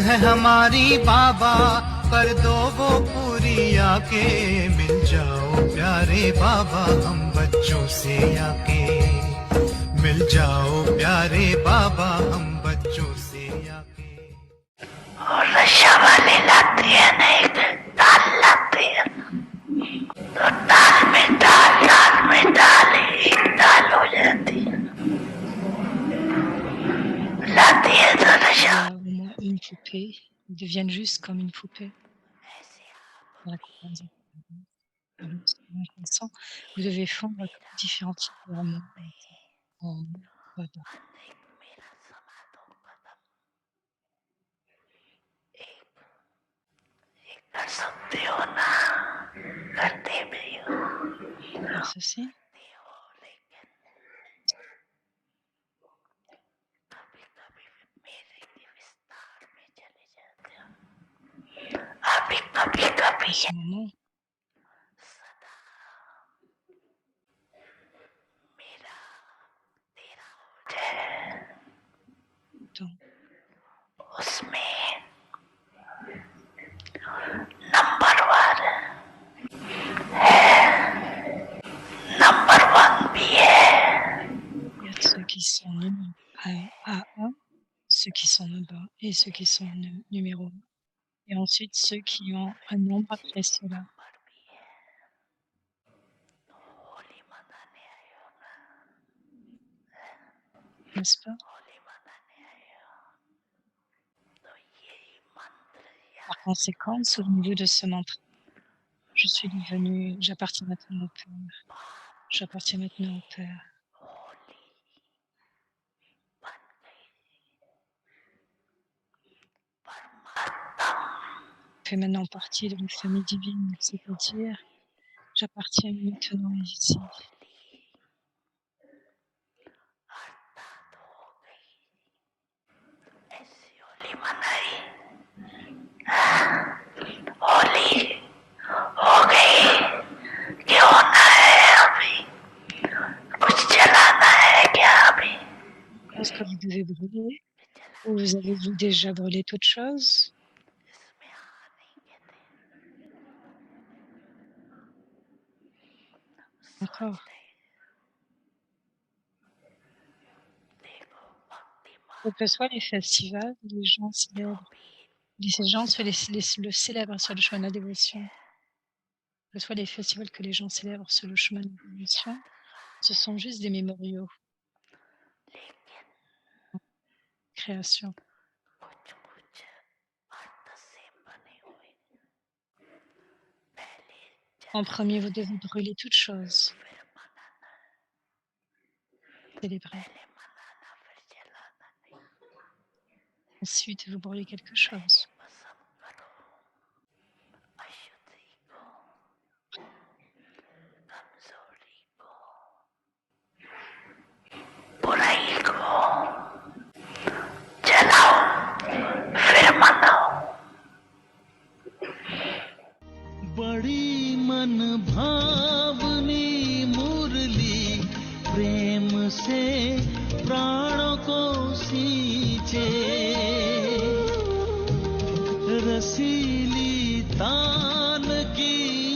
है हमारी बाबा, कर दो वो पूरी आके। मिल जाओ प्यारे बाबा हम बच्चों से आके। मिल जाओ प्यारे बाबा हम बच्चों से आके। और नशा वाले लाते हैं ना, एक दाल लाते हैं, तो दाल में दाल एक दाल हो जाती है, लाती है तो Il y नशा। a au moins une poupée, ils deviennent juste comme une poupée. Voilà, vous devez fondre différents types d'amour en voilà. कर सकते हो ना, करते भी हो। Faire ceci, कभी कभी मेरे के विस्तार में चले जाते हो, अभी कभी en कभी ce moment, सदा मेरा तेरा हो जाए। dans उसमें नंबर वन नंबर वन भी है। il y a ceux qui sont à 1, ceux qui sont en bas et ceux qui sont numéro 1 et ensuite ceux qui ont un nombre après cela, number भी है, होली मनाने आए हो ना, n'est-ce pas? होली मनाने आए हो, तो यही मंत्र Par याद conséquent, souvenez-vous de ce mantra: «Je suis devenu j'appartiens maintenant au Père, j'appartiens maintenant au Père». Holi बन गई। परमात्मा Fait maintenant partie de la famille divine, c'est-à-dire j'appartiens maintenant ici. Holi अर्थात हो गई, ऐसी होली मनाई, होली हो गई कि होना है अभी, कुछ जलाना है क्या अभी? Est-ce que vous devez brûler ou vous avez-vous déjà brûlé toute chose? इसमें हाँ नहीं कहते, सोच Encore. रहे, देखो भक्ति Quels मार्ग que soient les festivals, les gens जो célèbrent. भी Ces gens le célèbrent sur le chemin de la नहीं dévotion. है, Que ce soit les festivals que les gens célèbrent sur le chemin de la dévotion, ce sont juste des mémoriaux, लेकिन créations. कुछ कुछ अर्थ से बने हुए, पहले En जलाना premier, vous है, devez brûler toute chose, फिर मनाना, célébrer. पहले मनाना फिर जलाना नहीं, Ensuite, vous brûlez quelque पहले chose. भस्म करो अशुद्धि को, कमजोरी को, बुराई को, जलाओ फिर मनाओ। बड़ी मन भावनी मुरली प्रेम से प्राणों को सींचे, रसीली तान की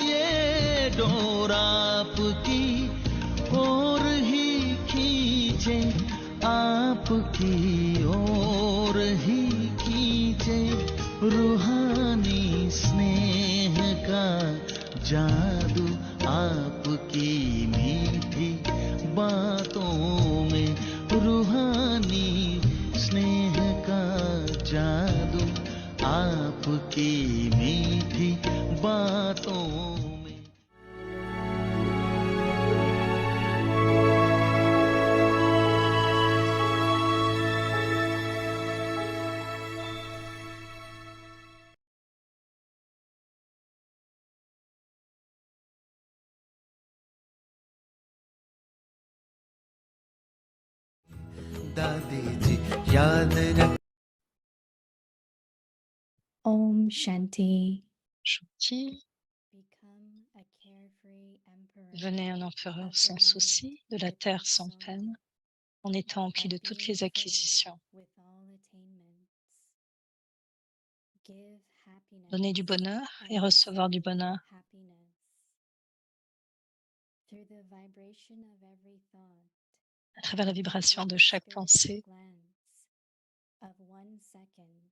ये डोर आपकी ओर ही खींचे, आपकी ओर ही खींचे, रूहानी स्नेह का जादू आपकी मीठी बातों में, रूहानी स्नेह का जादू आपकी मीठी बातों में। दादी जी याद रख। Om Shanti. Gentil, Become a carefree emperor, devenez un empereur sans souci, de la terre sans peine, en étant enquis de toutes les acquisitions. with all attainments. Give happiness donner du bonheur et and recevoir du receive bonheur happiness. Through the vibration of every thought, à travers la vibration with de a chaque spiritual pensée glance of 1 second,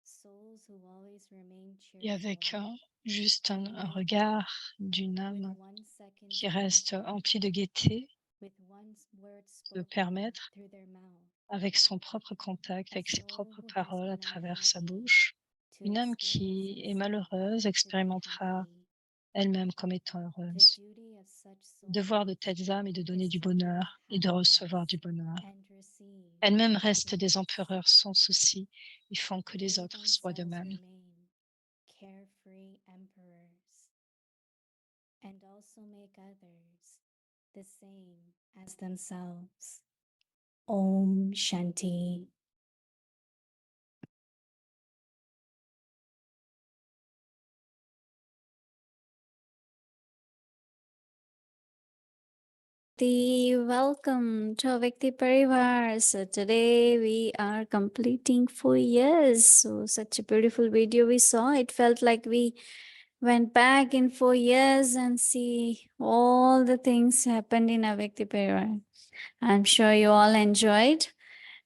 souls who always remain et avec cheerful, juste un united regard d'une with âme 1 second's qui reste contact, emplie de gaieté, with one word de spoken permettre through their mouth, avec son propre contact, a avec ses soul propres who has paroles à been travers sa unhappy bouche. to Une âme experience qui est himself malheureuse to be expérimentera happy. elle-même comme étant The heureuse. duty of such Le devoir de souls telles âmes est de donner is du to give bonheur et de recevoir du happiness bonheur. and receive Elles-mêmes restent des happiness. empereurs sans souci. Ils font que les They autres soient de themselves même. remain carefree emperors and also make others the same as themselves. Om Shanti. Welcome to Avakti Parivar. So today we are completing 4 years. So such a beautiful video we saw. It felt like we went back in 4 years and see all the things happened in Avakti Parivar. I'm sure you all enjoyed.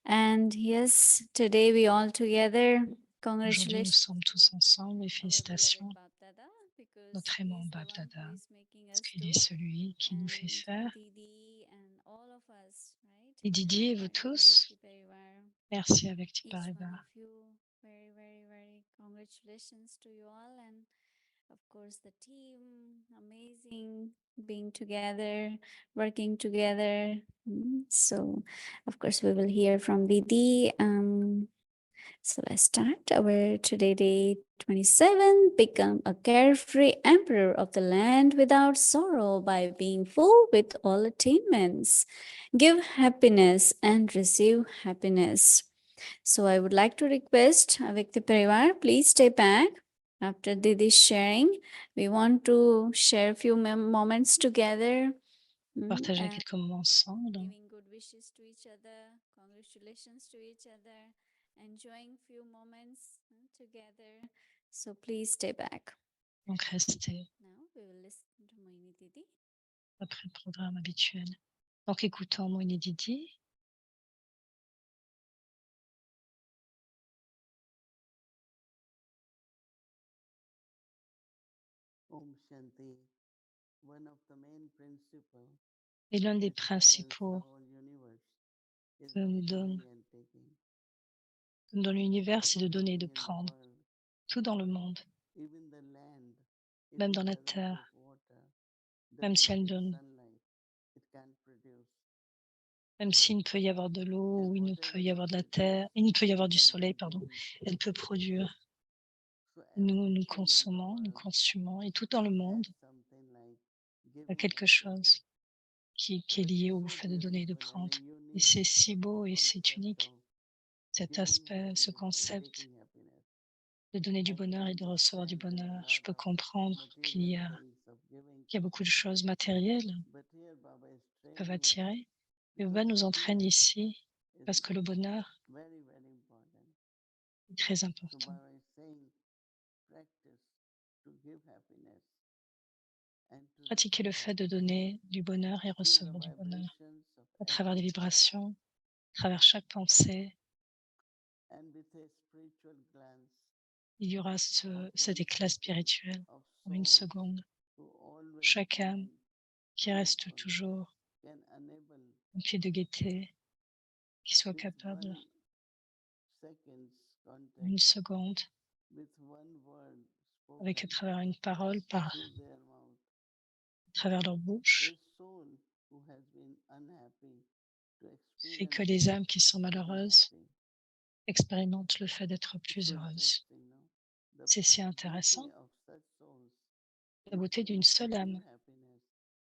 And yes, today we all together. Aujourd'hui, nous Congratulations. sommes tous ensemble et Our beloved félicitations Bap Dada, because notre he's aimant the Bab one who Dada, is making parce us qu'il do. est celui qui nous fait And faire. Didi and all of us, right? Et Didier et vous Right, tous, Avakti Parivar. merci avec Each one Tipariva. of you, very congratulations to you all. And of course, the team, amazing being together, working together. So, of course, we will hear from Didi. So let's start our today, day 27. Become a carefree emperor of the land without sorrow by being full with all attainments. Give happiness and receive happiness. So I would like to request Avikti Parivar, please stay back. After Didi's sharing, we want to share a few moments together. Partager And quelques moments ensemble, giving good wishes to each other, congratulations to each other, enjoying few moments together. So please stay back. donc restez Now we will listen to Moini Didi. après le programme habituel. Donc écoutons Moini Didi. Om Shanti, one of the main principles Et l'un des which governs the principaux whole universe is que nous giving donne and taking. dans l'univers, c'est de donner et de Everything in the prendre. world, Tout dans le monde, even the land, if même it dans la doesn't terre, give water, même si doesn't elle give donne, sunlight, it can't produce. même s'il ne peut y avoir de l'eau And ou il ne whatever peut y it avoir de la gives, terre, il ne peut y it avoir du can soleil, pardon, consume. elle peut produire. So Nous everything consommons, in nous the world consumons, et tout dans le monde has something like a giving quelque and taking, chose qui est which lié is au so fait de donner et de beautiful and prendre. a Et unique c'est si beau et c'est concept unique, of cet giving aspect, ce happiness and concept taking happiness. de donner du I can bonheur et de recevoir du understand there bonheur. are a Je lot peux of comprendre material things of qu'il y a beaucoup de choses taking, matérielles but here Baba is qui peuvent training us attirer. Mais because Baba nous entraîne happiness ici is parce que le bonheur very, very important. est très So important. Baba is saying, practice to give happiness and to Pratiquer le receive fait de happiness donner du bonheur et through the recevoir du bonheur vibrations of à travers every les thought vibrations, à travers chaque pensée. and with a spiritual glance Il y aura of cet 1 éclat second spirituel of en une souls seconde. who always Chaque âme remain qui reste cheerful toujours can enable emplie de gaieté, qui soit with capable 1 second's en contact, une seconde, with one word avec à spoken travers une parole, through their mouth, à travers leur a bouche, soul who has been unhappy to fait que experience les âmes qui sont to be malheureuses happy. expérimentent le fait d'être It's plus so heureuses. interesting, no? The C'est si beauty intéressant, of such souls la is beauté d'une able to seule give âme happiness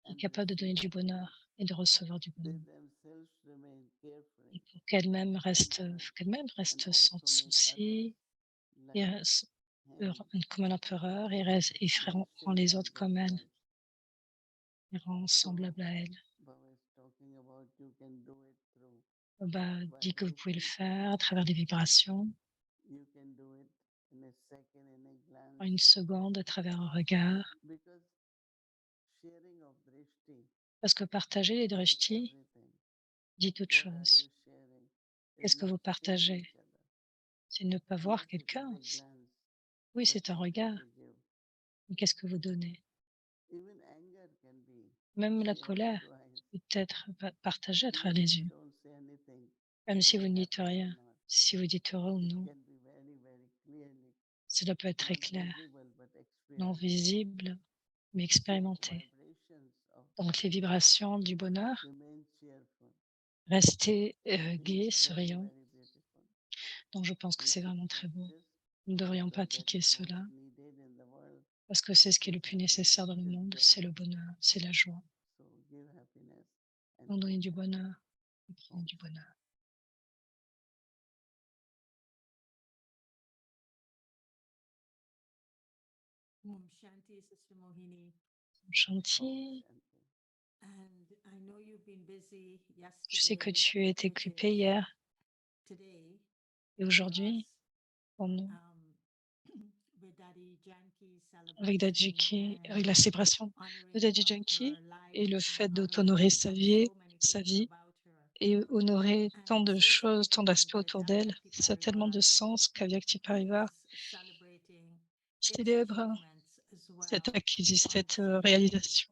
qui est and capable de donner receive du happiness. bonheur et de recevoir du They bonheur. themselves remain Et carefree, pour qu'elle-même emperor, and reste sans also make souci, others et like him, comme un empereur, et like rend les same autres as of comme elle, God. et rend So semblable à elle. Baba is talking about you can do it through Bah, dit que vous pouvez le vibrations, faire à travers des vibrations, you can do it second in a glance. en une seconde à travers un regard. Because sharing of drishti Parce que partager les says drishtis everything. dit toute What are chose. you sharing? Is Qu'est-ce que not vous seeing partagez? each other. C'est ne pas voir Yes, it is quelqu'un. a glance. Oui, But c'est un what do regard. you give? Mais qu'est-ce que vous donnez? Even anger can be Même la shared colère through eyes. peut être partagée à travers Even if les you yeux. don't say anything, Même if si you vous are ne dites happy or rien, not, si vous dites heureux ou it non, can be very, very clearly, cela peut être très not clair, visible but non experienced. visible, mais So expérimenté. vibrations of Donc les happiness vibrations du bonheur, remain cheerful. restez It gai, is very, souriant. very beautiful. Donc je pense que We c'est should vraiment très beau. practice Nous devrions because that pratiquer is cela most needed in the world. parce que c'est ce qui est Is le plus happiness, nécessaire dans le is monde, joy. c'est le bonheur, c'est la joie. So give happiness and Donc donnez take du happiness. bonheur, et prenez du bonheur. Om Shanti, Sister Mohini. Shanti, Shanti. And I know you've been busy je sais que yesterday, tu étais which occupé is hier today et for aujourd'hui us, pour nous, with Daddy Janki's avec celebration avec la and célébration honoring de Daddy of Janki her et le life and fait de honoring t'honorer sa vie, so many things about her. et honorer tant And de so choses, tant exciting d'aspects that autour d'elle. Avyakti Ça a tellement de Parivar sens qu'Avyakti Parivar is celebrating its célèbre achievements as well on the cette same day. réalisation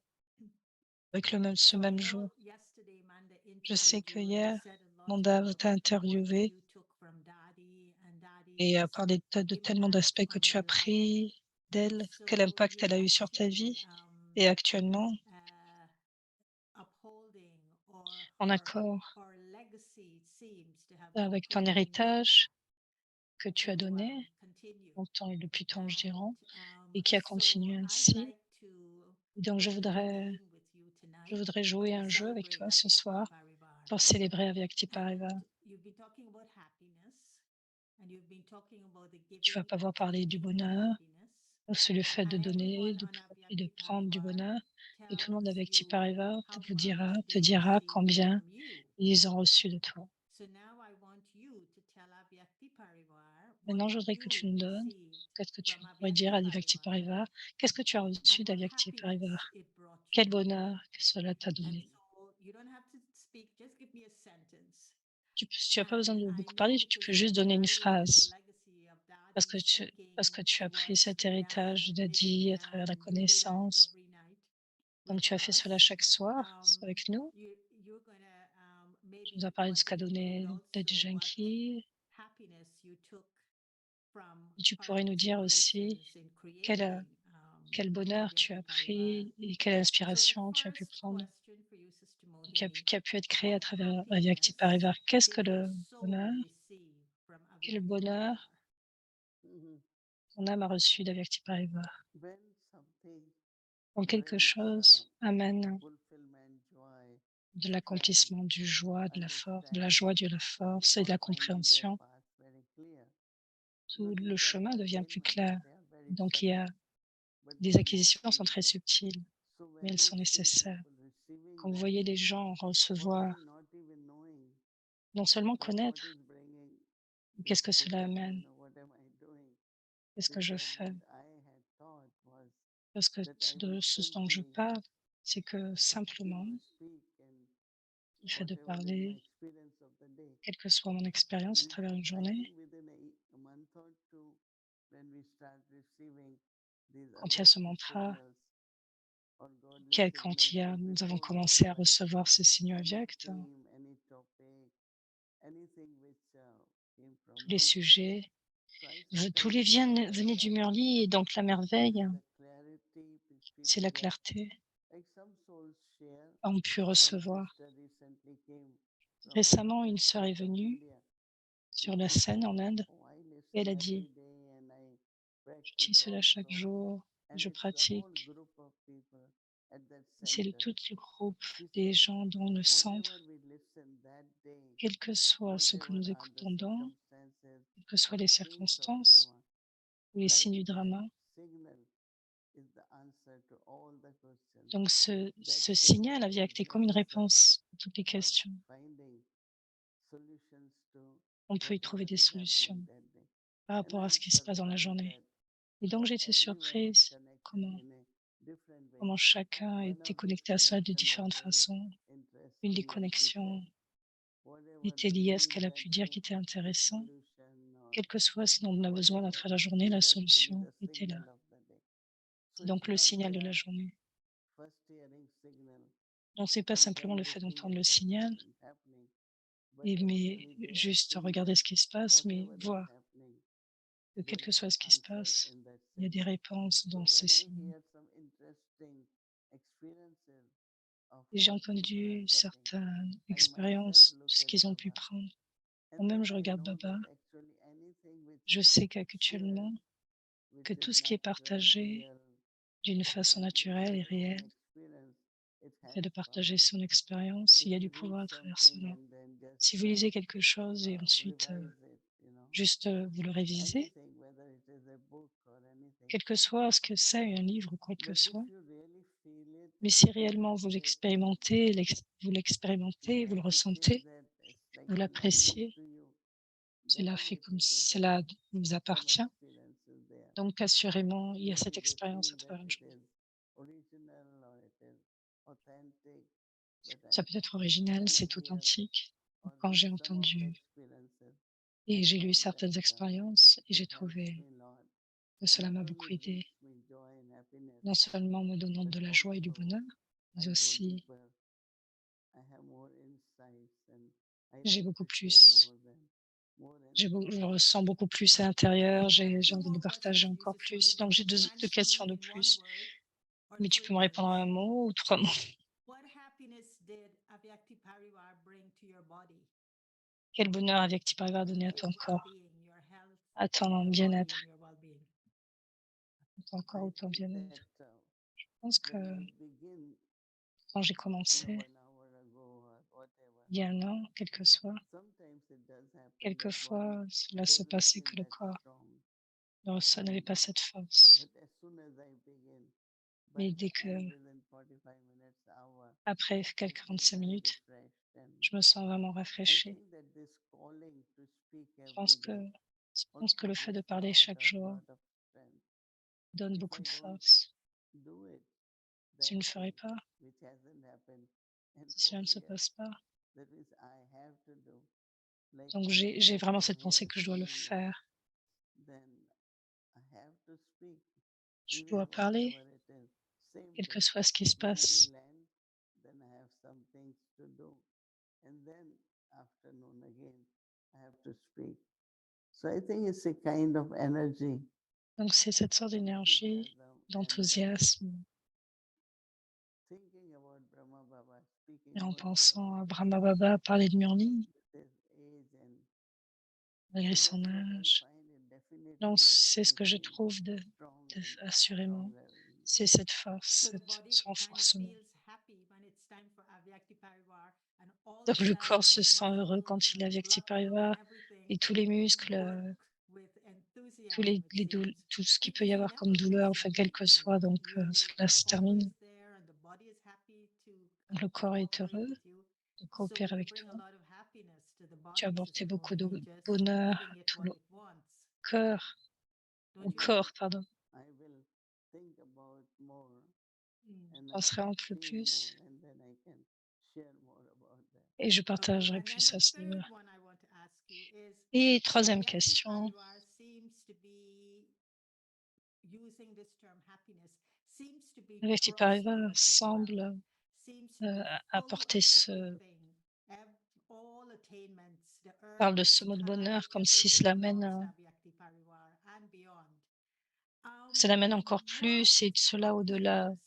avec ce So I même know jour. yesterday Manda Je sais interviewed que you and you hier, said a lot Manda about t'a what interviewé you took from Daddy and et a Daddy's parlé de tellement impact d'aspects que on tu your as life. pris And d'elle, quel so impact you're elle a eu sur ta actually vie. Et actuellement, upholding or en accord her legacy seems to have avec ton completely meant héritage que tu as to donné continue. longtemps et depuis ton And giron et qui a so continué I'd ainsi. like to Et donc, play a game with you je tonight voudrais jouer to un jeu avec celebrate toi ce Avyakti soir Parivar. pour célébrer Avyakti Parivar. And you've been talking about happiness, and you've been talking about the Tu vas giving pas and voir parler du taking of bonheur, happiness. ou c'est le fait de And donner, everyone on et de Avyakti prendre du Parivar bonheur. Et tout le monde tells avec you Parivar how te much te they dira received combien from you. ils ont reçu de toi. So now I want you to tell Avyakti Parivar what Maintenant, je voudrais que you tu nous donnes, received qu'est-ce que tu from pourrais dire Avyakti à Avyakti Parivar Parivar. Qu'est-ce que tu as reçu and what d'Avyakti happiness Parivar? it brought Quel you. bonheur que cela t'a And donné. so you don't have to speak, just give me a sentence. Tu n'as pas besoin And de I beaucoup parler, know tu because peux you juste donner une carry this phrase. legacy of Parce Daddy que speaking tu as to pris us cet héritage Gyan de and living Daddy à travers la and do it connaissance. every night Donc, with tu as fait cela us. chaque soir avec nous. You're gonna Tu nous as maybe parlé de want ce to qu'a include donné Daddy also what Janki. happiness you took from Et tu pourrais nous dire aussi participations in quel, creating quel bonheur tu Avyakti as Parivar. pris et quelle So the inspiration tu as pu first prendre, question for you, Sister Mohini, qui a pu être créé what à travers Avyakti happiness Parivar. Qu'est-ce que did your le bonheur? soul receive from Quel Avyakti bonheur Parivar? Mhm. ton âme a reçu d'Avyakti Parivar? When something Quand quelque brings chose amène fulfillment, joy, de strength, l'accomplissement, du joie, de la force, de la understanding, joie, de la force et de or la finding their compréhension, path very clear. tout le These are chemin devient plus attainments. clair. They are very Donc, subtle, but they les are most acquisitions sont très needed. subtiles, So mais when elles you sont see nécessaires. people receiving Quand vous that, voyez les gens recevoir, often not even knowing non seulement that what connaître, is bringing qu'est-ce this que cela feeling, amène, what am I doing? qu'est-ce que je Because fais, what I had thought was parce que that I de would ce dont je simply, parle, c'est que simplement, speak and le fait de whatever is my parler, experience of the day. quelle que soit mon expérience à travers une I journée, think within a month or two, when we start receiving these quand il y a ce Avyakti mantra, signals or godly quand signatures nous avons before commencé going, à like recevoir ces signaux any avyakts, theme, any topic, anything which came from tous les Murli. sujets, So I tous sometimes les realize venaient du that Murli, et donc la this merveille, is the clarity which c'est people la get. clarté, Like some souls share. ont pu One recevoir. sister recently came from Récemment, une sœur western est part of venue India. sur And la she scène said, en Inde oh, I et elle listen a dit, every day and I j'utilise practice cela chaque also. jour, And je it's a whole pratique. group of people at that C'est center. tout le groupe She des said, gens dans le centre, whatever we listen that day, quel que soit ce que whatever nous are the écoutons dans, circumstances quelles que or soient les scenes of circonstances drama, ou les like signes du that drama. signal is the answer to all the questions. Donc That ce signal signal avait is acté comme une necessary réponse à toutes les for questions. finding solutions to On peut y trouver whatever des is happening solutions that day. par And rapport à I'm ce qui se passe dans la surprised journée. that Et donc j'étais surprise comment chacun était connecté à cela de différentes façons. Une des connexions était liée à ce qu'elle a pu dire qui était intéressant. Quel que soit ce dont on a besoin à travers la journée, la solution était là. C'est donc le signal de la journée. Donc c'est pas simplement le fait d'entendre le signal, mais juste regarder ce qui se passe, mais voir que quel que soit ce qui se passe, il y a des réponses dans ces signes. Et j'ai entendu certaines expériences, ce qu'ils ont pu prendre. Moi-même, je regarde Baba, je sais qu'actuellement, que tout ce qui est partagé d'une façon naturelle et réelle, et de partager son expérience, il y a du pouvoir à travers cela. Si vous lisez quelque chose et ensuite juste vous le révisez, quel que soit ce que c'est, un livre ou quoi que ce soit, mais si réellement vous l'expérimentez, vous le ressentez, vous l'appréciez, cela fait comme cela vous appartient. Donc assurément, il y a cette expérience à travers le jour. Ça peut être original, c'est authentique. Quand j'ai entendu et j'ai lu certaines expériences et j'ai trouvé que cela m'a beaucoup aidé, non seulement en me donnant de la joie et du bonheur, mais aussi j'ai beaucoup plus, je ressens beaucoup plus à l'intérieur, j'ai envie de partager encore plus. Donc j'ai deux questions de plus, mais tu peux me répondre en un mot ou 3 mots. What happiness did Avyakti Parivar bring to your body? Quel bonheur Avyakti Parivar a donné à ton corps, Well-being, your health, à ton your bien-être, body and your well-being. à ton corps ou ton bien-être? Je pense que quand j'ai commencé, il y a un an, quel que soit, quelquefois cela se passait que le corps ça n'avait pas cette force. Mais dès que, après quelques 45 minutes, je me sens vraiment rafraîchie. Je pense que, le fait de parler chaque jour donne beaucoup de force. Si je ne le ferais pas, si cela ne se passe pas, donc j'ai vraiment cette pensée que je dois le faire. Je dois parler, quel que soit ce qui se passe. So I think it's a kind of energy. Donc c'est cette sorte d'énergie, d'enthousiasme, Thinking about Brahma Baba, speaking et en about pensant à Brahma Brahma Baba parler de Murli, with his age and malgré that's son what I âge. find it definitely Donc makes c'est ce me que je feel trouve strong and assurément, stronger. c'est cette force, So the body ce kind of renforcement. feels happy when it's time for Avyakti Parivar and all Donc the le corps cells se and sent heureux muscles quand il a and Vyakti blood flow and Parivar everything et tous les muscles, work with tous enthusiasm, it seems, tout ce qu'il peut y because you avoir never comme douleur, lose enfin the quel que people. soit, donc You cela are se always termine. there and the body is happy to Le corps est cooperate heureux with you. de So coopérer you avec bring a toi. lot of happiness to the Tu as body apporté system beaucoup de than just bonheur giving à it tout what le it wants. cœur, au Don't you agree? corps, pardon. I will think about more Mm. and J'en I serai can un peu feel more plus and then I can share more about that. et je Okay, partagerai and then plus the à ce third niveau-là. one I want to ask you is Et troisième Avyakti question, Parivar seems to be using this term happiness, seems to be Vyakti Parivar prosperous as well, semble seems to be full apporter of everything, all attainments, the earth, parle de the ce mot de sky, bonheur comme si everything cela mène, belongs to Avyakti Parivar and beyond. cela mène encore What plus et cela au-delà happiness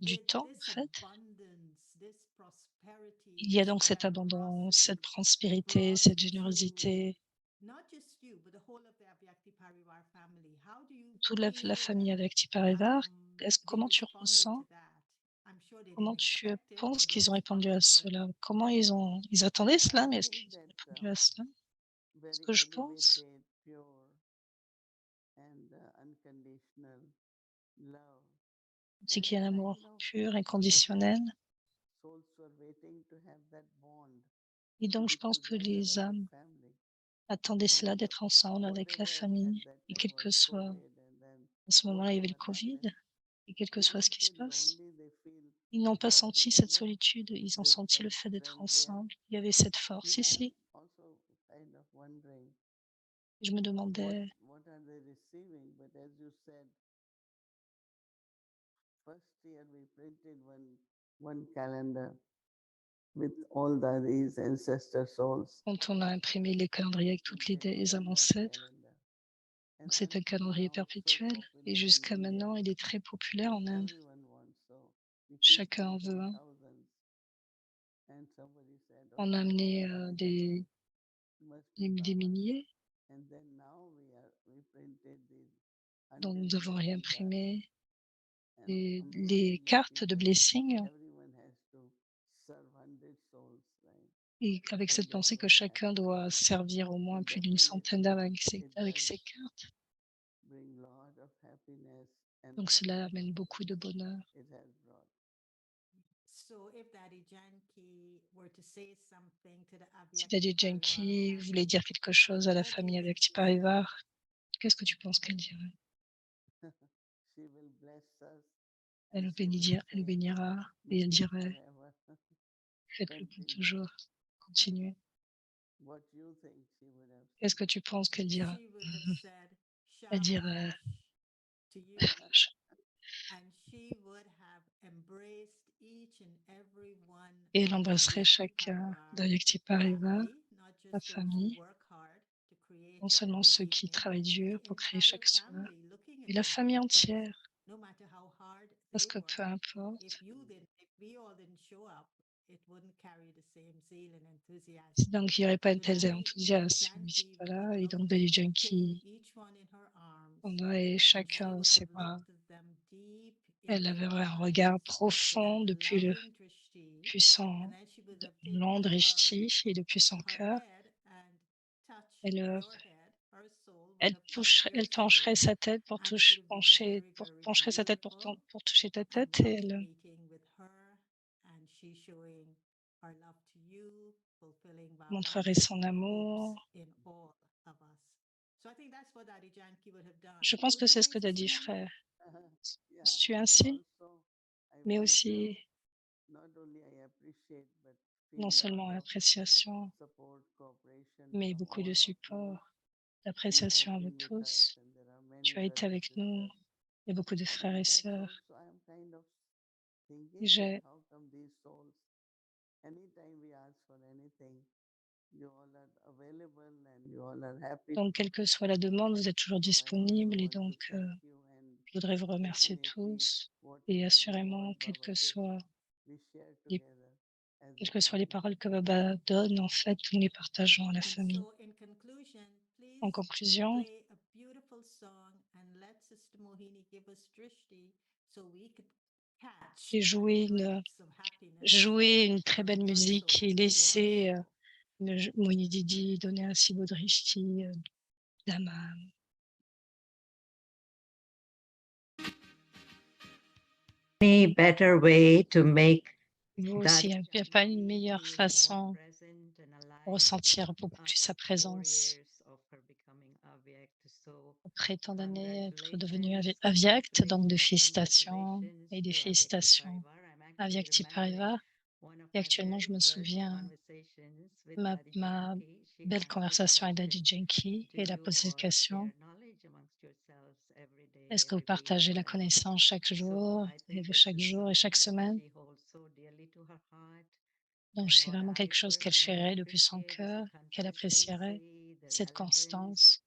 du did temps, en this fait. abundance, this prosperity, Il y a this donc cette abondance, cette generosity prospérité, brought cette to générosité, not just you, but the whole of the Avyakti Parivar family? How do you toute la feel famille avec Parivar. they Comment tu responded ressens? to that? I'm sure they Comment didn't tu expect it, penses but they qu'ils ont répondu à responded to it. cela? Comment ils attendaient cela, I mais est-ce think qu'ils ont that répondu à cela? Ce very que je pense, elevated, pure, and unconditional love c'est and qu'il y a un amour kind of pur, as if inconditionnel. souls were waiting to have that bond Et to donc, be je pense que together les as a âmes family attendaient cela, and d'être ensemble avec la whatever at famille, that et time quel was que soit COVID and then À ce moment-là, il y avait le Covid et quel que soit ce qui se passe, ils n'ont pas senti cette solitude, ils ont senti le fait d'être ensemble. Il y avait cette force ici. Also kind of wondering Je me demandais, what are they receiving? But as you said, first year we printed one calendar with all these ancestor souls. quand on a imprimé les calendriers avec toutes les âmes ancêtres, donc c'est un calendrier perpétuel et jusqu'à maintenant, il est très populaire en Inde. Chacun en veut un. On a amené des milliers, donc nous avons réimprimé les cartes de blessing et avec cette pensée que chacun doit servir au moins plus d'une centaine d'âmes avec ses cartes. Donc cela amène beaucoup de bonheur. So if Daddy Janki were to say something to the Si Daddy Avyakti Janki Parivar voulait dire quelque chose à la famille Avyakti Parivar, qu'est-ce que tu penses qu'elle dirait? Elle le bénira et elle dirait faites-le pour toujours, continuez. Qu'est-ce que tu penses qu'elle dira? she would have said Elle dirait Shabash to you, and she would have embraced each and every one et elle of the embrasserait Avyakti chacun Parivar d'Avyakti Parivar, family, not la just those who famille, work hard to create non it seulement every ceux qui evening, travaillent dur the pour créer entire chaque soir, family looking mais at la those famille prints, entière, no matter how hard parce they que peu work. importe. If we all didn't show up, it wouldn't carry the same zeal and enthusiasm. Donc il n'y aurait pas un So tel Daddy enthousiasme si vous n'étiez Janki pas would have là, et donc looked, Daddy taken Janki each one in her arms, prendrait and she chacun dans would ses have bras. looked them deep in Elle their avait un eyes regard with profond that depuis le loving drishti, puissant and then she would have long taken drishti et depuis son her cœur. head and touched Elle, your head. Her soul would have touched your elle pencherait soul, sa tête pour and it would have been very, very pencherait sa tête beautiful pour toucher ta and tête et elle motivating with her, and she showing her love to you, fulfilling montrerait Baba's son hopes amour. in all of us. So I think that's what Daddy Janki would have done. Je pense que Would you c'est ce agree, que Sister Daddy Mohini? ferait. Tu ainsi, mais aussi non seulement appréciation, mais beaucoup de support, d'appréciation à vous tous. Tu as été avec nous, il y a beaucoup de frères et sœurs. J'ai donc, quelle que soit la demande, vous êtes toujours disponible et donc je voudrais vous remercier tous et assurément, les, quelles que soient les paroles que Baba donne, en fait, nous les partageons à la And famille. so in conclusion, please En conclusion, play a beautiful song and let Sister Mohini give us drishti so we could catch et that glimpse of happiness jouer une très from belle your musique soul et to our laisser soul. Mouni Didi donner un si beau drishti d'Amam. Any better way to make Vous that aussi, il n'y a pas une meilleure more façon present and alive ressentir beaucoup plus sa 4 présence years of her becoming Avyakt. So après tant d'années, être devenu congratulations, Avyakt, donc de congratulations, félicitations et des congratulations to Avyakti félicitations Parivar. I'm à actually Avyakti remembering Parivar. one of Et my actuellement, je very me first souviens conversations with ma Daddy Janki. She belle had this conversation avec Daddy question: Janki do et elle a you posé cette all question. share knowledge amongst yourselves every Est-ce day, que vous every week, partagez la whatever? connaissance chaque So jour, I think this chaque is jour et chaque something that semaine? she holds so dearly to her heart. Donc, And c'est what vraiment I quelque chose qu'elle personally chérait depuis son appreciate is the cœur, qu'elle apprécierait, consistency, the cette relevance, constance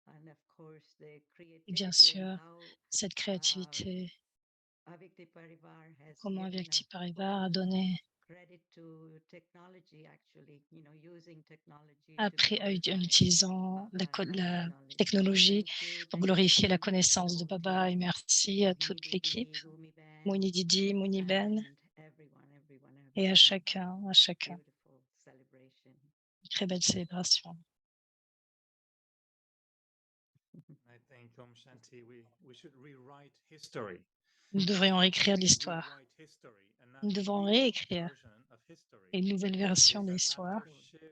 and of course the et bien creativity, and sûr how cette créativité. Avyakti Parivar has Comment given a Avyakti Parivar a full donné, credit to technology, actually, using technology to après, en glorify utilisant la knowledge. So technologie pour thank you, glorifier la Mohini, to the connaissance de whole Baba et team, merci à Mohini toute l'équipe, Didi, Bhumi Ben, Mouni Didi, Mouni Ben and everyone, et à everyone. chacun, à chacun. Beautiful celebration. Une très belle célébration. I think, Om Shanti, we should rewrite history. Nous devrions réécrire We l'histoire. rewrite history, and Nous now the devons real réécrire version of history une nouvelle version is de that l'histoire. after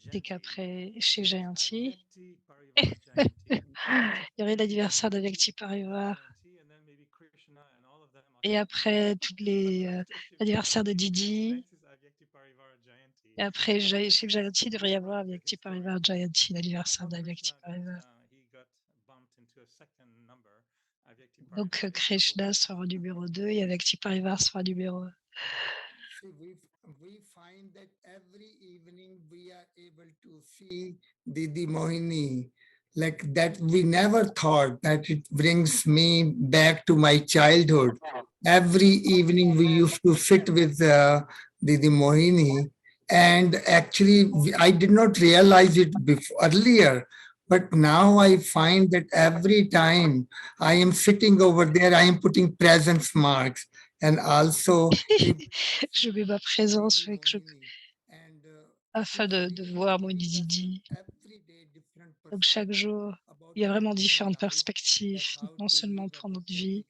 Shiv c'est qu'après, chez Jayanti, Avyakti Parivar Jayanti. il y aurait l'anniversaire d'Avyakti Parivar. Jayanti, and then maybe Krishna and all of them are Et here. après, toutes les Let's just shift l'anniversaire de it. Didi. Next is Avyakti Parivar Jayanti. Et après, So chez Jayanti, il devrait y avoir Avyakti the history. Parivar Jayanti, l'anniversaire How d'Avyakti Krishna Parivar. he got bumped into a second number. Avyakti Donc, Parivar is number Krishna one. sera numéro 2 et Avyakti Parivar sera numéro 1. See, we find that every evening we are able to see Didi Mohini, like that we never thought that it brings me back to my childhood. Every evening we used to sit with Didi Mohini, and actually I did not realize it before, earlier, but now I find that every time I am sitting over there, I am putting presence marks. And also Je mets ma présence afin de voir mon Didi. Donc chaque jour, il y a vraiment différentes perspectives, non seulement pour notre vie,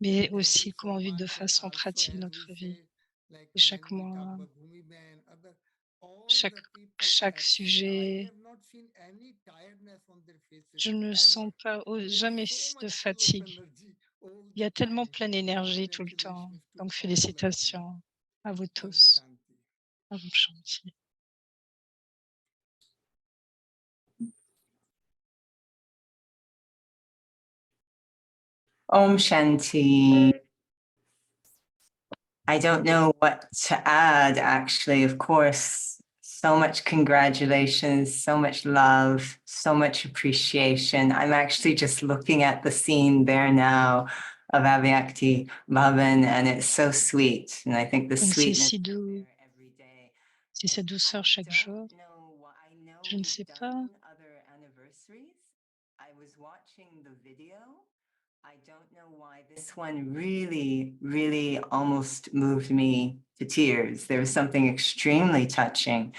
mais aussi comment vivre de façon pratique notre vie. Et chaque mois, chaque sujet, je ne sens pas jamais de fatigue. Il y a tellement plein d'énergie tout le temps. Donc félicitations à vous tous. À vous, Shanti. Om Shanti. I don't know what to add, actually. Of course, so much congratulations, so much love, so much appreciation. I'm actually just looking at the scene there now of Avyakti Bhavan, and it's so sweet. And I think the Donc c'est sweetness si doux, every day. c'est cette douceur chaque jour. Je ne sais pas. I was watching the video. I don't know why this one really almost moved me to tears. There was something extremely touching.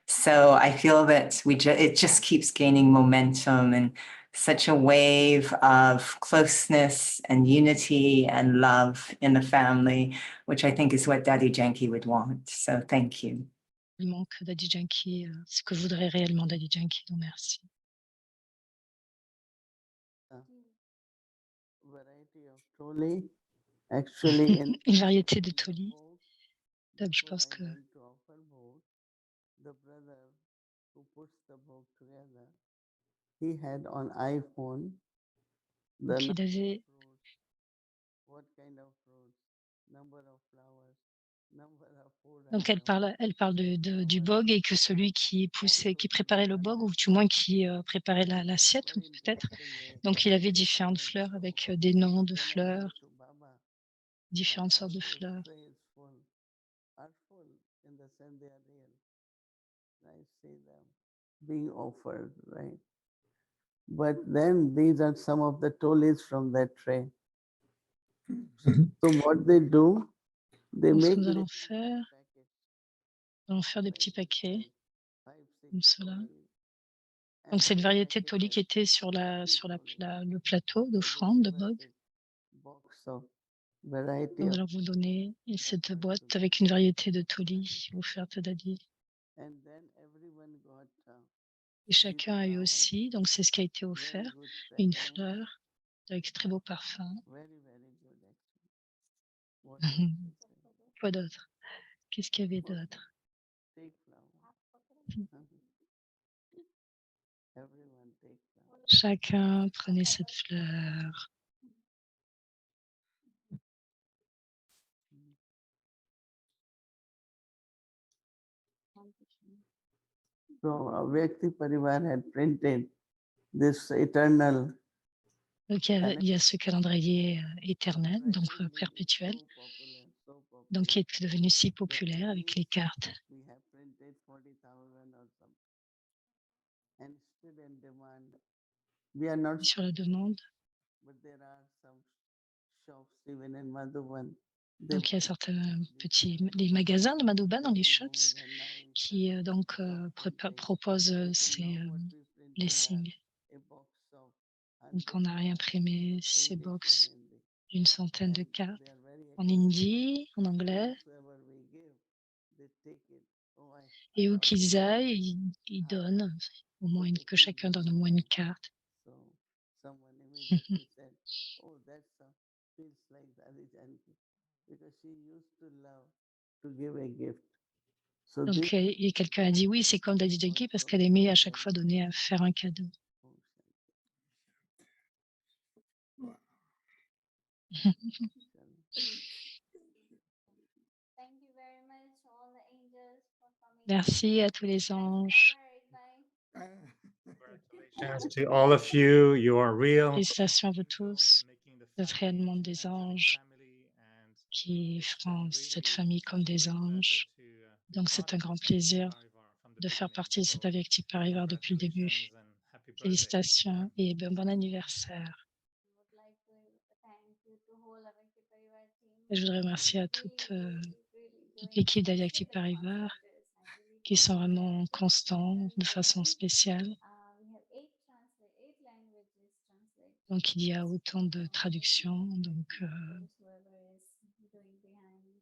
So I feel that it just keeps gaining momentum and such a wave of closeness and unity and love in the family, which I think is what Daddy Janki would want. So thank you. Il manque Daddy Janki, ce que voudrait réellement Daddy Janki. Donc merci. Variety of Toli, actually Une variété de Toli. Donc je pense que the brother who puts the book together, he had on iPhone the il avait, what kind of fruits, number of flowers, number of food. donc elle parle du bog et que celui qui poussait, qui préparait le bog, ou du moins qui préparait l'assiette, peut-être. Donc il avait différentes fleurs avec des noms de fleurs, différentes sortes de fleurs. Being offered, right? But then these are some of the tolis from that tray. So what they do, they Donc, ce make que nous allons faire des petits paquets comme cela. Donc cette variété de toli qui était sur le plateau d'offrande de bog. Nous allons vous donner cette boîte avec une variété de toli offerte à Daddy. Et chacun a eu aussi, donc c'est ce qui a été offert, une fleur avec très beau parfum. Quoi d'autre? Qu'est-ce qu'il y avait d'autre? Chacun prenait cette fleur. So Avyakti Parivar had printed this eternal. Donc il y a ce calendrier éternel, donc perpétuel, donc qui est devenu si populaire avec les cartes. Sur la demande. Donc il y a certains les magasins de Madhuban dans les shops qui proposent les signes. Donc on a réimprimé ces box d'une centaine de cartes en hindi, en anglais. Et où qu'ils aillent, ils donnent que chacun donne au moins une carte. So someone immediately said, "Oh, that feels like Dadi Janki," because she used to love to give a gift. So this Donc, et quelqu'un a dit oui, c'est comme Daddy Yankee parce qu'elle aimait à chaque fois donner, faire un cadeau. Thank you very much, all the angels, for coming. Merci à tous les anges. Bye. Congratulations to all of you. You are real. Félicitations à vous tous d'être réellement des anges qui feront cette famille comme des anges. Donc, c'est un grand plaisir de faire partie de cette Avyakti Parivar depuis le début. Félicitations et bon anniversaire. Would like to thank you to whole Avyakti Parivar team. Et je voudrais remercier à toute Really doing l'équipe d'Avyakti Parivar qui sont vraiment constants de façon spéciale. we have 8 languages translated. Donc, il y a autant de traductions. Donc, Whoever is doing behind.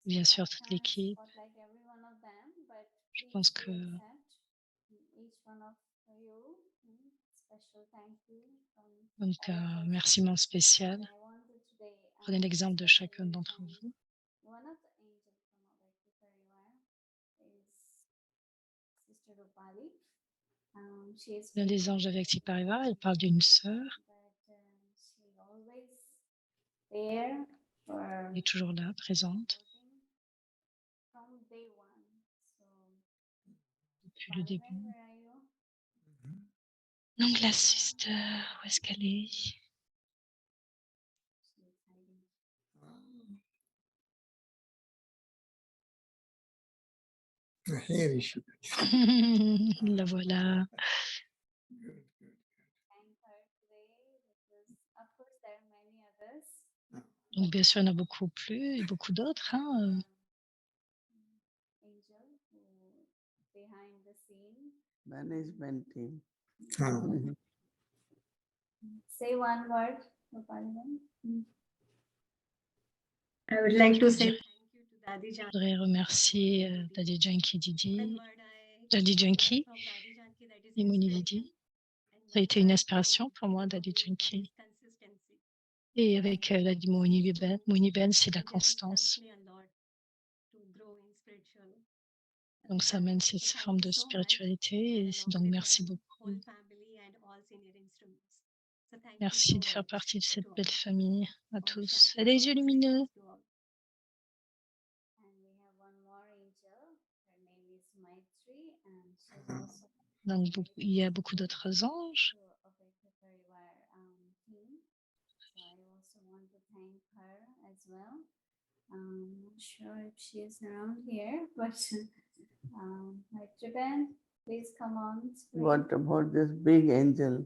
bien sûr, toute l'équipe. Spotlight every one of them, but Je please pense do que accept each one of you. Special thank you from donc all un of us. remerciement spécial. I wanted today, Prenez l'exemple de chacun especially d'entre thank vous. one of the angels from Avyakti Parivar is Sister Rupali. She is L'un des anges d'Avyakti Parivar, elle parle d'une sœur. but she's always there for Elle est toujours là, présente, from day one. So, depuis le Parivar, début. where are you? Donc, la sister, où est-ce qu'elle est? She's hiding. Here is she. La voilà. Good, good. Thank her today because, of course, there are many others. Donc, bien sûr, il y en a beaucoup d'autres. Hein. Angel who behind the scene. management team. Ah, Say one word, Rupali. I would like to Je say voudrais- thank you to Dadi Je Janki. voudrais remercier Daddy Janki Didi, One word I Daddy Janki from Dadi Janki, that is et Mouni inspiration. Didi. And Ça a one été une word inspiration from pour moi, both of Daddy you, that Janki. is consistency. Et avec Daddy Mouni Ben, c'est la And that has constance. helped me a lot to grow in spiritual. Donc, ça amène cette So thank forme you de so much, spiritualité. Et along donc, with merci my beaucoup. whole family and all senior instruments. So thank you Merci so de faire much partie de cette to belle all. famille à Om tous. Shanti, Et les yeux lumineux. congratulations to all. And we have one more angel. Her name is Maitri, and she's also Donc, il y a beaucoup d'autres anges. to Avyakti Parivar team. So I also want to thank her as well. Not sure if she is around here, but Maitri Ben, please come on screen. What about this big angel,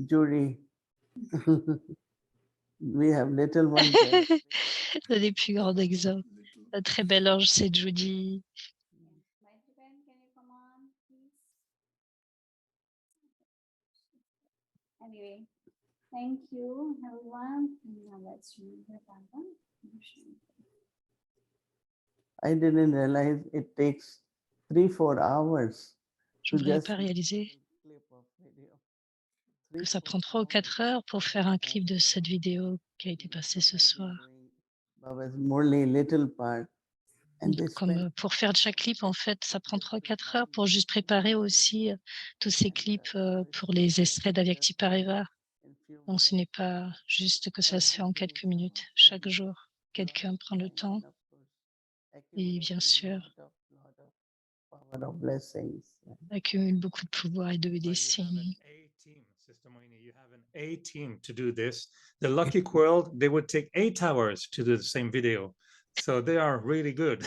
Judy? We have little one there. L'un des plus grands exemples. La très belle ange, c'est Judy. Maitri Ben, can you come on, please? Anyway, thank you, everyone. Now let's remember Baba. I didn't realize it takes 3-4 hours Je to n'aurais just pas réalisé clip of video. que ça 3-4 prend 3 ou 4 heures pour faire un clip de cette vidéo qui a été passée ce soir. Baba's Murli little part. And they Comme spent pour faire chaque clip, en fait, ça prend 3-4 heures pour juste préparer aussi tous ces clips pour les extraits d'Avyakti Parivar. Donc, ce n'est pas juste que ça se fait en quelques minutes. Chaque jour, quelqu'un prend le temps. Et bien sûr, power of blessings. accumule beaucoup de pouvoir et de So you have blessings. an A-team, Sister Moini. You have an A-team to do this. The Lucky Quilt, they would take 8 hours to do the same video. So they are really good.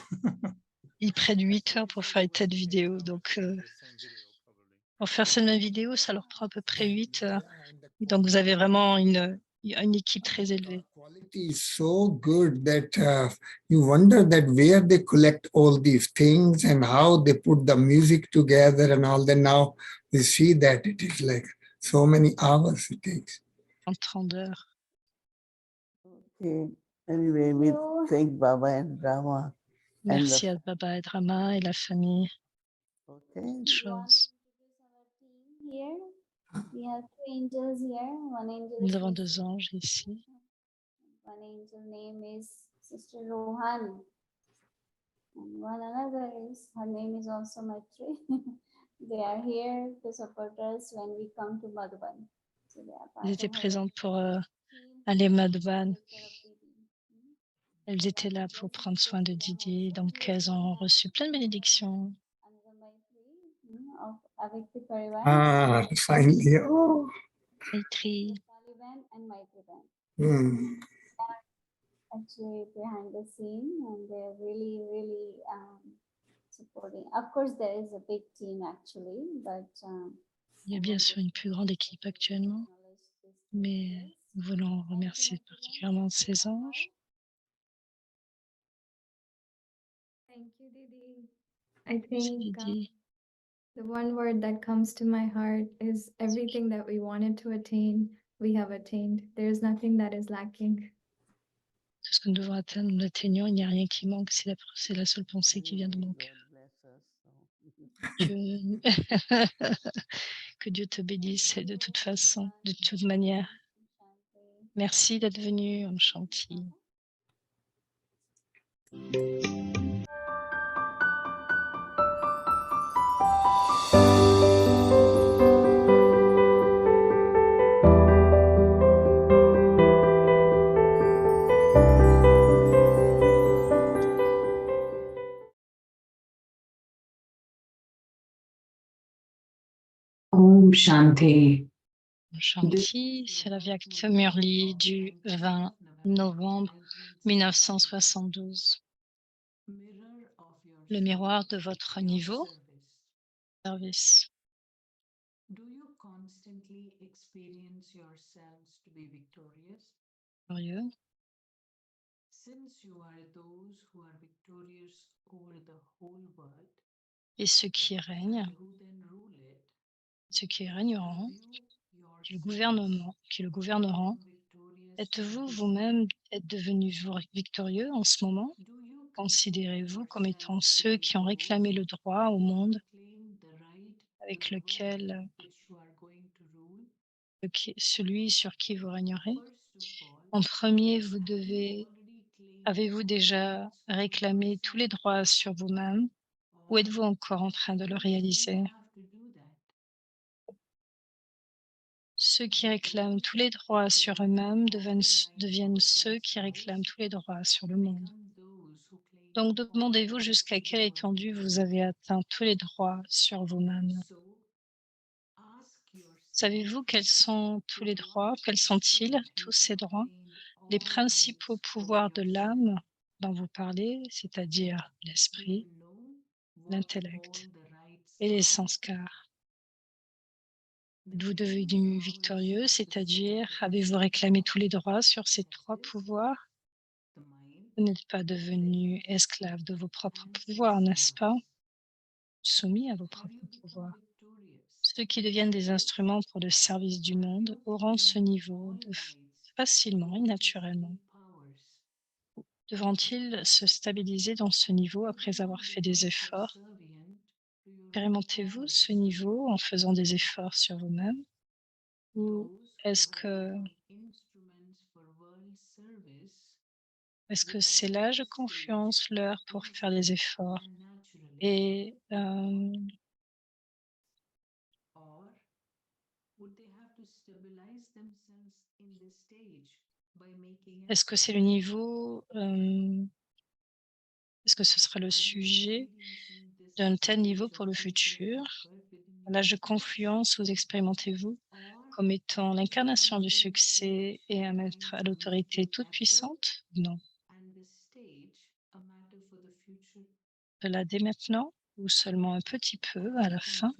Ils prennent 8 heures pour faire une telle vidéo. Donc, pour faire cette même vidéo, ça leur prend à peu près 8 heures. Donc, vous avez vraiment une équipe très élevée. Quality is so good that you wonder that where they collect all these things and how they put the music together and all that. Now we see that it is like so many hours it takes. 30 heures. Okay. Anyway, we you. thank Baba and Rama and Merci the à Baba et Rama et la famille. Okay. Chose. introduce our team here. We have two angels here. One angel Nous is avons Sister- 2 anges ici. One angel name is Sister Rohan. And one another is, her name is also Maitri. They are here to support us when we come to Madhuban. So they are part Elles étaient of our présentes pour team aller à to Madhuban. take care of Didi. Elles étaient là pour prendre soin de Didier, donc elles ont reçu plein de bénédictions. Another Maitri of Avikti Parivar. Ah, finally. Oh. Maitri, Taliban and Maitri Band. Hmm. Actually behind the scene, and they're really supporting. Of course, there is a big team actually, but il y a bien sûr une plus grande équipe actuellement, mais nous voulons remercier particulièrement ces anges. Thank you, Didi. I Merci think Didier. the one word that comes to my heart is everything that we wanted to attain, we have attained. There's nothing that is lacking. Tout ce que nous devons atteindre, nous l'atteignons, il n'y a rien qui manque, c'est la seule pensée qui vient de mon God cœur. bless us. Dieu... que Dieu te bénisse de toute façon, de toute manière. Merci d'être venu en Chantilly. Om Shanti. Shanti, c'est la Vyakta Murli du 20 novembre 1972. Le miroir de votre niveau service. Curieux. Et ceux qui règnent, ceux qui régneront, qui le gouverneront, êtes-vous vous-même devenu victorieux en ce moment? Considérez-vous comme étant ceux qui ont réclamé le droit au monde avec lequel celui sur qui vous régnerez? En premier, avez-vous déjà réclamé tous les droits sur vous-même ou êtes-vous encore en train de le réaliser? Ceux qui réclament tous les droits sur eux-mêmes deviennent ceux qui réclament tous les droits sur le monde. Donc demandez-vous jusqu'à quelle étendue vous avez atteint tous les droits sur vous-même. Savez-vous quels sont tous les droits? Quels sont-ils, tous ces droits? Les principaux pouvoirs de l'âme dont vous parlez, c'est-à-dire l'esprit, l'intellect et les sanskars. Êtes-vous devenu victorieux, c'est-à-dire avez-vous réclamé tous les droits sur ces 3 pouvoirs? Vous n'êtes pas devenu esclave de vos propres pouvoirs, n'est-ce pas? Soumis à vos propres pouvoirs. Ceux qui deviennent des instruments pour le service du monde auront ce niveau facilement et naturellement. Devront-ils se stabiliser dans ce niveau après avoir fait des efforts? Expérimentez-vous ce niveau en faisant des efforts sur vous-même? Ou est-ce que c'est l'âge de confiance, l'heure pour faire des efforts? Et est-ce que c'est le niveau, est-ce que ce sera le sujet d'un tel niveau pour le futur? L'âge de confiance, vous expérimentez-vous comme étant l'incarnation du succès et un maître à l'autorité toute puissante? Non. Cela dès maintenant ou seulement un petit peu à la fin?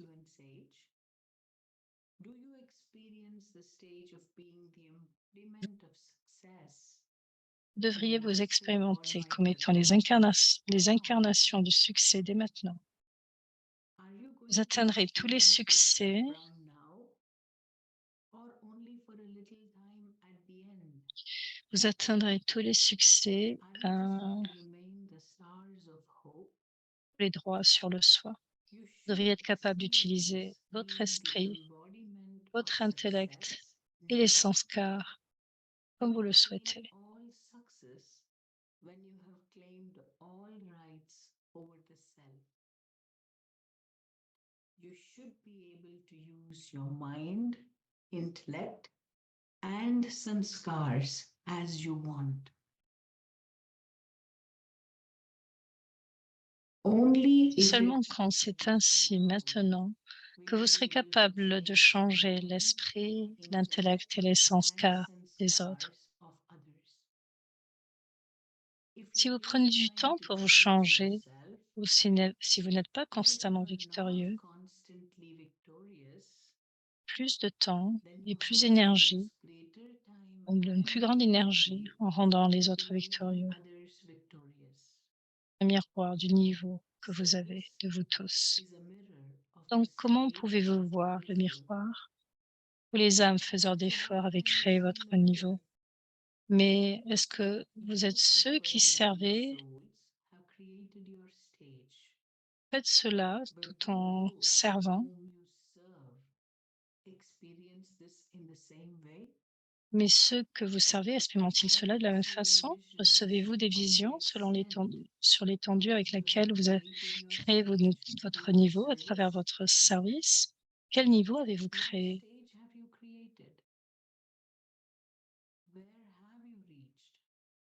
Devriez vous expérimenter comme étant les incarnations du succès dès maintenant. Vous atteindrez tous les succès. Vous atteindrez tous les succès, les droits sur le soi. Vous devriez être capable d'utiliser votre esprit, votre intellect et les sanskars comme vous le souhaitez. All success when you have claimed all rights over the self. You should be able to use your mind, intellect, and sanskars as you want. Only if Seulement it's quand c'est ainsi maintenant que vous serez capable de changer l'esprit, l'intellect et les sanskars des autres. Si vous prenez du temps pour vous changer, ou si vous n'êtes pas constamment victorieux, plus de temps et plus d'énergie, ou une plus grande énergie en rendant les autres victorieux. Un miroir du niveau que vous avez de vous tous. Donc, comment pouvez-vous voir le miroir où les âmes faiseurs d'efforts avaient créé votre niveau? Mais est-ce que vous êtes ceux qui servaient? Faites cela tout en servant. Mais ceux que vous servez expérimentent-ils cela de la même façon? Recevez-vous des visions sur l'étendue avec laquelle vous avez créé votre niveau à travers votre service? Quel niveau avez-vous créé?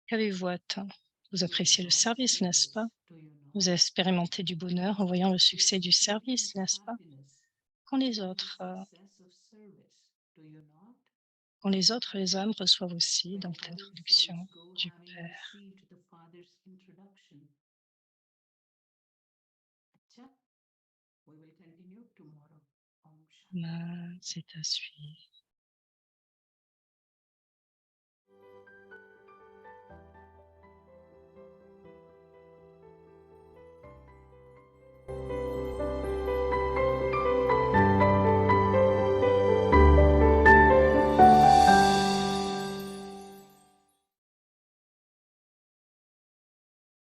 Qu'avez-vous atteint? Vous appréciez le service, n'est-ce pas? Vous expérimentez du bonheur en voyant le succès du service, n'est-ce pas? Quand les autres, les âmes reçoivent aussi donc l'introduction du Père. C'est à suivre.